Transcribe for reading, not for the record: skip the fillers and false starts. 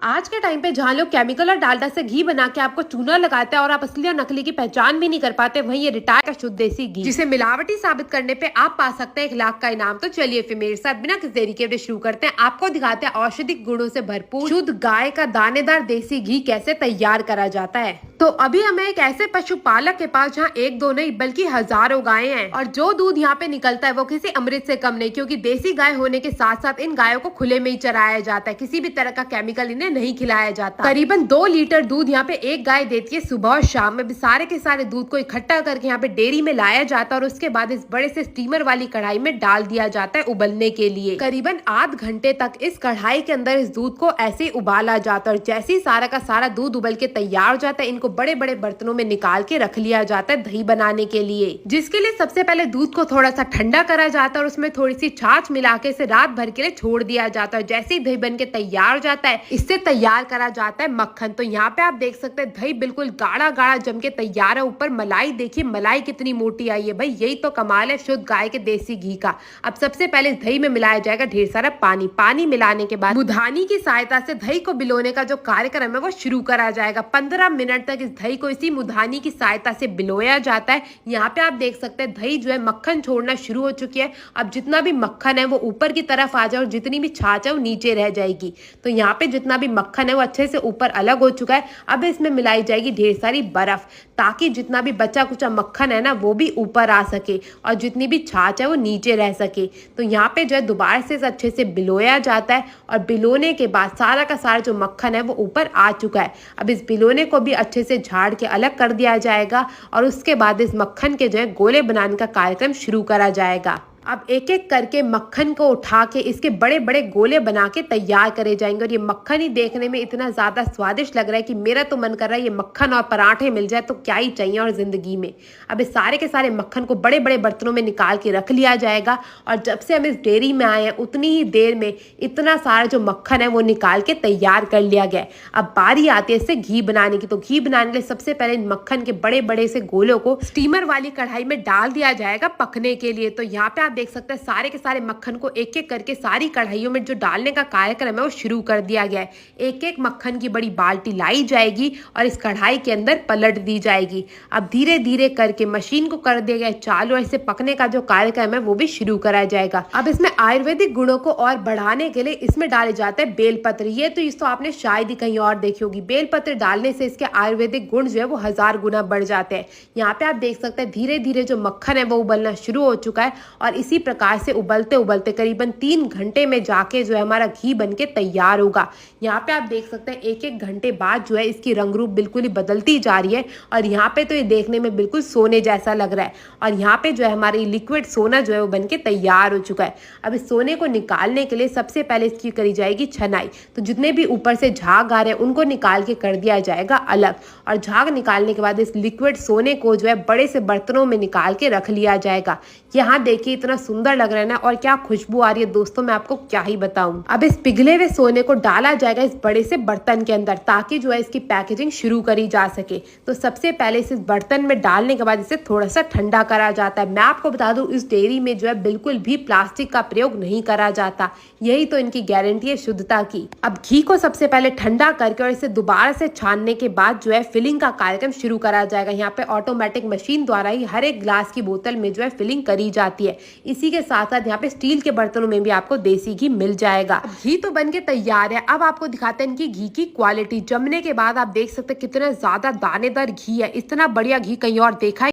आज के टाइम पे जहाँ लोग केमिकल और डालडा से घी बना के आपको चूना लगाते हैं और आप असली और नकली की पहचान भी नहीं कर पाते, वहीं ये रिटायर का शुद्ध देसी घी जिसे मिलावटी साबित करने पे आप पा सकते हैं 1 लाख का इनाम। तो चलिए फिर मेरे साथ बिना किसी देरी के शुरू करते हैं। आपको दिखाते हैं औषधिक गुणों से भरपूर शुद्ध गाय का दानेदार देसी घी कैसे तैयार करा जाता है। तो अभी हमें एक ऐसे पशुपालक के पास जहाँ 1-2 नहीं बल्कि हजारों गायें हैं और जो दूध यहाँ पे निकलता है वो किसी अमृत से कम नहीं, क्योंकि देसी गाय होने के साथ साथ इन गायों को खुले में ही चराया जाता है। किसी भी तरह का केमिकल इन्हें नहीं खिलाया जाता। करीबन 2 लीटर दूध यहाँ पे एक गाय देती है। सुबह और शाम में सारे के सारे दूध को इकट्ठा करके यहाँ पे डेयरी में लाया जाता है और उसके बाद इस बड़े से स्टीमर वाली कढ़ाई में डाल दिया जाता है उबलने के लिए। करीबन आध घंटे तक इस कढ़ाई के अंदर इस दूध को ऐसे ही उबाला जाता है और जैसे ही सारा का सारा दूध उबल के तैयार हो जाता है, इनको बड़े बड़े बर्तनों में निकाल के रख लिया जाता है दही बनाने के लिए, जिसके लिए सबसे पहले दूध को थोड़ा सा ठंडा करा जाता है और उसमें थोड़ी सी छाछ मिला के इसे रात भर के लिए छोड़ दिया जाता है। जैसे ही दही बन के तैयार हो जाता है, इससे तैयार करा जाता है मक्खन। तो यहाँ पे आप देख सकते हैं दही बिल्कुल गाढ़ा गाढ़ा जम के तैयार है। ऊपर मलाई देखिए, मलाई कितनी मोटी आई है भाई, यही तो कमाल है शुद्ध गाय के देसी घी का। अब सबसे पहले इस दही में मिलाया जाएगा ढेर सारा पानी। पानी मिलाने के बाद मुधानी की सहायता से दही को बिलोने का जो कार्यक्रम है वो शुरू करा जाएगा। 15 मिनट तक इस दही को इसी मुधानी की सहायता से बिलोया जाता है। यहाँ पे आप देख सकते हैं दही जो है मक्खन छोड़ना शुरू हो चुकी है। अब जितना भी मक्खन है वो ऊपर की तरफ आ जाए और जितनी भी छाछ है वो नीचे रह जाएगी। तो यहाँ पे जितना भी मक्खन है वो अच्छे से ऊपर अलग हो चुका है। अब इसमें मिलाई जाएगी ढेर सारी बर्फ, ताकि जितना भी बचा कुचा मक्खन है ना वो भी ऊपर आ सके और जितनी भी छाछ है वो नीचे रह सके। तो यहाँ पे जो है दोबारा से अच्छे से बिलोया जाता है और बिलोने के बाद सारा का सारा जो मक्खन है वो ऊपर आ चुका है। अब इस बिलोने को भी अच्छे से झाड़ के अलग कर दिया जाएगा और उसके बाद इस मक्खन के जो है गोले बनाने का कार्यक्रम शुरू करा जाएगा। अब एक एक करके मक्खन को उठा के इसके बड़े बड़े गोले बना के तैयार करे जाएंगे और ये मक्खन ही देखने में इतना ज़्यादा स्वादिष्ट लग रहा है कि मेरा तो मन कर रहा है ये मक्खन और पराठे मिल जाए तो क्या ही चाहिए और ज़िंदगी में। अब इस सारे के सारे मक्खन को बड़े बड़े बर्तनों में निकाल के रख लिया जाएगा और जब से हम इस डेयरी में आए हैं उतनी ही देर में इतना सारा जो मक्खन है वो निकाल के तैयार कर लिया गया है। अब बारी आती है इससे घी बनाने की। तो घी बनाने के लिए सबसे पहले इन मक्खन के बड़े बड़े से गोलों को स्टीमर वाली कढ़ाई में डाल दिया जाएगा पकने के लिए। तो यहाँ पे आप देख सकते हैं सारे के सारे मक्खन को एक एक करके सारी कढ़ाइयों में जो डालने का कार्यक्रम है वो शुरू कर दिया गया है। एक एक मक्खन की बड़ी बाल्टी लाई जाएगी और इस कढ़ाई के अंदर पलट दी जाएगी। अब धीरे धीरे करके मशीन को कर दिया गया चालू और इसे पकने का जो कार्यक्रम है वो भी शुरू कराया जाएगा। अब इसमें आयुर्वेदिक गुणों को और बढ़ाने के लिए इसमें डाले जाते हैं बेलपत्र। ये तो इस तो आपने शायद ही कहीं और देखी होगी। बेलपत्र डालने से इसके आयुर्वेदिक गुण जो है वो 1000 गुना बढ़ जाते हैं। यहाँ पे आप देख सकते हैं धीरे धीरे जो मक्खन है वो उबलना शुरू हो चुका है और इसी प्रकार से उबलते उबलते करीबन 3 घंटे में जाके जो है हमारा घी बनके तैयार होगा। यहाँ पे आप देख सकते हैं एक एक घंटे बाद जो है इसकी रंग रूप बिल्कुल ही बदलती जा रही है और यहाँ पे तो ये देखने में बिल्कुल सोने जैसा लग रहा है और यहाँ पे जो है हमारी लिक्विड सोना जो है वो बनके तैयार हो चुका है। अब इस सोने को निकालने के लिए सबसे पहले इसकी करी जाएगी छनाई। तो जितने भी ऊपर से झाग आ रहे हैं उनको निकाल के कर दिया जाएगा अलग और झाग निकालने के बाद इस लिक्विड सोने को जो है बड़े से बर्तनों में निकाल के रख लिया जाएगा। यहाँ देखिए इतना सुंदर लग रहा है ना और क्या खुशबू आ रही है दोस्तों, मैं आपको क्या ही बताऊं। अब इस पिघले हुए सोने को डाला जाएगा इस बड़े से बर्तन के अंदर ताकि जो है इसकी पैकेजिंग शुरू करी जा सके। तो सबसे पहले इस बर्तन में डालने के बाद इसे थोड़ा सा ठंडा करा जाता है। मैं आपको बता दूं इस डेयरी में जो है बिल्कुल भी प्लास्टिक का प्रयोग नहीं करा जाता, यही तो इनकी गारंटी है शुद्धता की। अब घी को सबसे पहले ठंडा करके और इसे दोबारा से छानने के बाद जो है फिलिंग का कार्यक्रम शुरू करा जाएगा। यहाँ पे ऑटोमेटिक मशीन द्वारा ही हर एक ग्लास की बोतल में जो है फिलिंग करी जाती है। इसी के साथ साथ यहाँ पे स्टील के बर्तनों में भी आपको देसी घी मिल जाएगा। घी तो बनके तैयार है। अब आपको दिखाते हैं इनकी घी की क्वालिटी। जमने के बाद आप देख सकते हैं कितना ज्यादा दानेदार घी है। इतना बढ़िया घी कहीं और देखा